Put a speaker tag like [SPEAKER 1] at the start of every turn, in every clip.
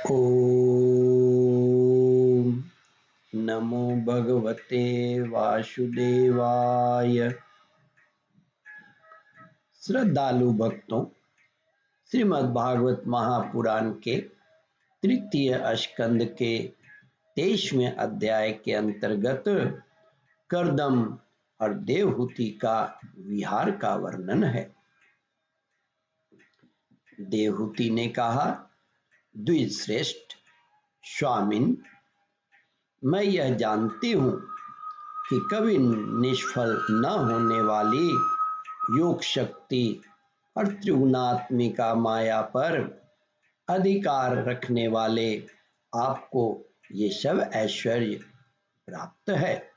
[SPEAKER 1] ओम नमो भगवते वासुदेवाय। श्रद्धालु भक्तों, श्रीमद् भागवत महापुराण के तृतीय स्कंद के 23वें अध्याय के अंतर्गत कर्दम और देवहूति का विहार का वर्णन है। देवहूति ने कहा, द्विजश्रेष्ठ स्वामिन, मैं यह जानती हूँ कि कभी निष्फल न होने वाली योग शक्ति और त्रिगुणात्मिका माया पर अधिकार रखने वाले आपको ये सब ऐश्वर्य प्राप्त है,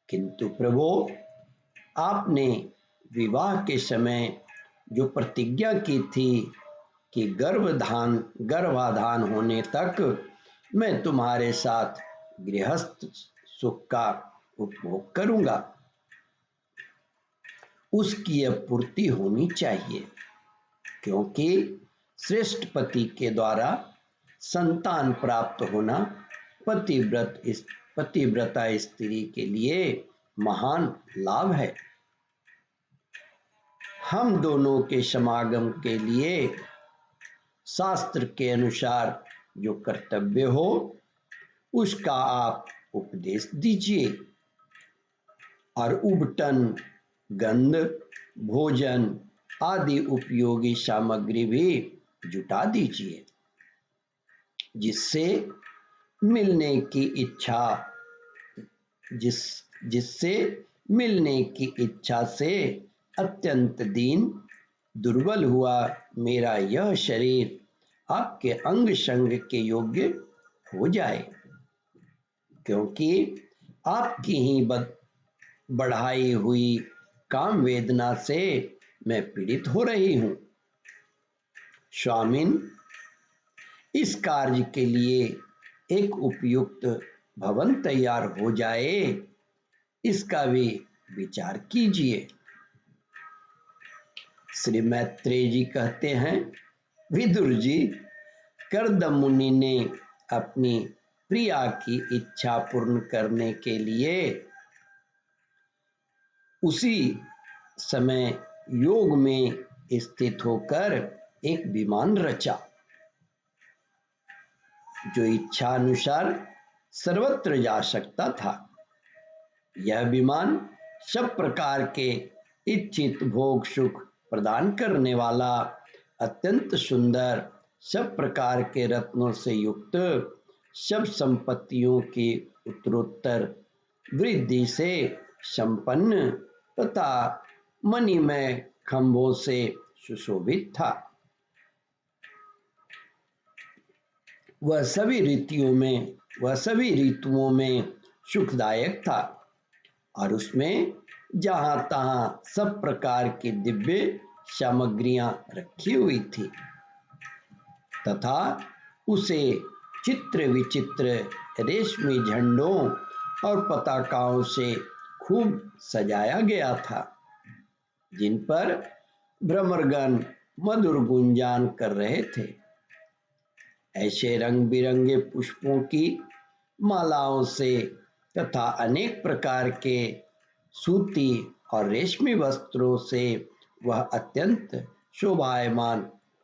[SPEAKER 1] किंतु प्रभु, आपने विवाह के समय जो प्रतिज्ञा की थी कि गर्भाधान होने तक मैं तुम्हारे साथ गृहस्थ सुख का उपभोग करूंगा, उसकी अब पूर्ति होनी चाहिए, क्योंकि श्रेष्ठ पति के द्वारा संतान प्राप्त होना पतिव्रता स्त्री के लिए महान लाभ है। हम दोनों के समागम के लिए शास्त्र के अनुसार जो कर्तव्य हो उसका आप उपदेश दीजिए और उबटन, गंध, भोजन आदि उपयोगी सामग्री भी जुटा दीजिए, जिससे मिलने की इच्छा से अत्यंत दीन दुर्बल हुआ मेरा यह शरीर आपके अंग संग के योग्य हो जाए, क्योंकि आपकी ही बढ़ाई हुई काम वेदना से मैं पीड़ित हो रही हूँ। स्वामिन, इस कार्य के लिए एक उपयुक्त भवन तैयार हो जाए, इसका भी विचार कीजिए। श्री मैत्रेय जी कहते हैं, विदुर जी, कर्दम मुनि ने अपनी प्रिया की इच्छा पूर्ण करने के लिए उसी समय योग में स्थित होकर एक विमान रचा, जो इच्छा अनुसार सर्वत्र जा सकता था। यह विमान सब प्रकार के इच्छित भोग सुख प्रदान करने वाला, अत्यंत सुंदर, सब प्रकार के रत्नों से युक्त, सब संपत्तियों की उत्तरोत्तर वृद्धि से संपन्न तथा मणिमय खंभों से सुशोभित था। वह सभी ऋतुओं में सुखदायक था और उसमें जहां तहां सब प्रकार की दिव्य सामग्रियां रखी हुई थी तथा उसे चित्र विचित्र रेशमी झंडों और पताकाओं से खूब सजाया गया था, जिन पर भ्रमरगण मधुर गुंजान कर रहे थे। ऐसे रंग बिरंगे पुष्पों की मालाओं से तथा अनेक प्रकार के सूती और रेशमी वस्त्रों से वह अत्यंत शोभायमान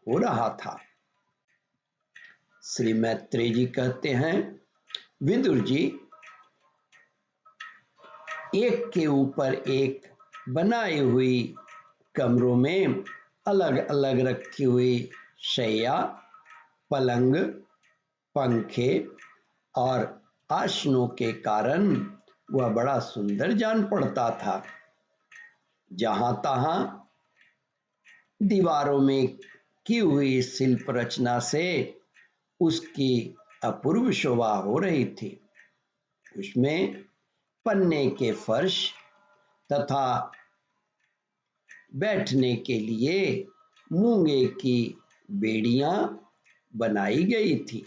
[SPEAKER 1] हो रहा था। श्री मैत्रेय जी कहते हैं, विदुर जी, एक के ऊपर एक बनाई हुई कमरों में अलग अलग रखी हुई शैया, पलंग, पंखे और आसनों के कारण वह बड़ा सुंदर जान पड़ता था। जहां तहां दीवारों में की हुई शिल्प रचना से उसकी अपूर्व शोभा हो रही थी। उसमें पन्ने के फर्श तथा बैठने के लिए मूंगे की बेड़ियां बनाई गई थी।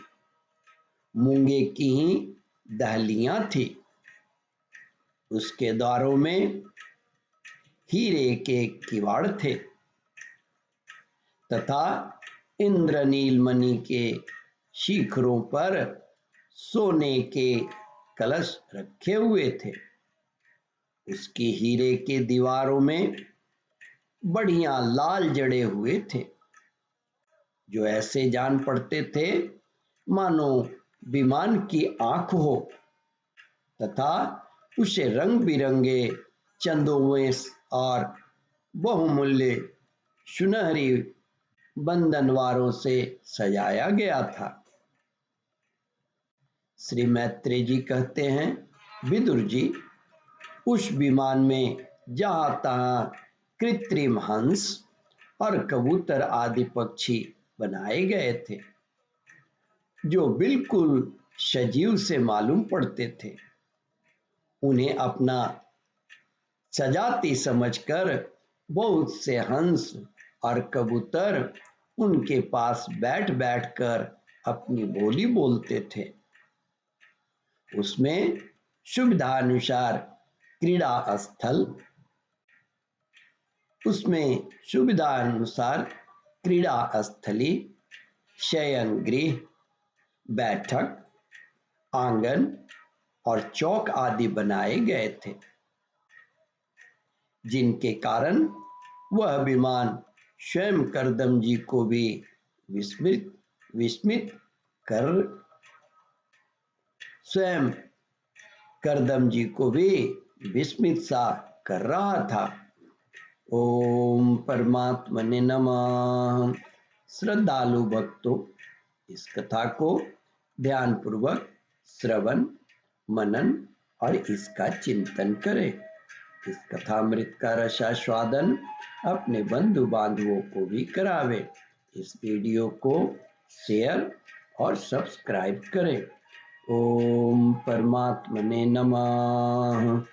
[SPEAKER 1] मूंगे की ही दहलियां थी। उसके द्वारों में हीरे के किवाड़ थे तथा इंद्रनील मणि के शिखरों पर सोने के कलश रखे हुए थे। उसके हीरे के दीवारों में बढ़िया लाल जड़े हुए थे, जो ऐसे जान पड़ते थे मानो विमान की आंख हो, तथा उसे रंग बिरंगे चंदों और बहुमूल्य सुनहरी बंधनवारों से सजाया गया था। श्री मैत्रेय जी कहते हैं, विदुर जी, उस विमान में जहां तहां कृत्रिम हंस और कबूतर आदि पक्षी बनाए गए थे, जो बिल्कुल सजीव से मालूम पड़ते थे। उन्हें अपना सजाती समझकर बहुत से हंस और कबूतर उनके पास बैठ बैठ कर अपनी बोली बोलते थे। उसमें सुविधानुसार क्रीड़ा स्थल उसमें सुविधानुसार क्रीड़ा स्थली, शयन गृह, बैठक, आंगन और चौक आदि बनाए गए थे, जिनके कारण वह विमान स्वयं करदम जी को भी विस्मित कर स्वयं करदम जी को भी विस्मित सा कर रहा था। ओम परमात्मने नमः। श्रद्धालु भक्तों, इस कथा को ध्यान पूर्वक श्रवण, मनन और इसका चिंतन करें। इस कथामृत का रसास्वादन अपने बंधु बांधवों को भी करावे। इस वीडियो को शेयर और सब्सक्राइब करें। ओम परमात्मने नमः।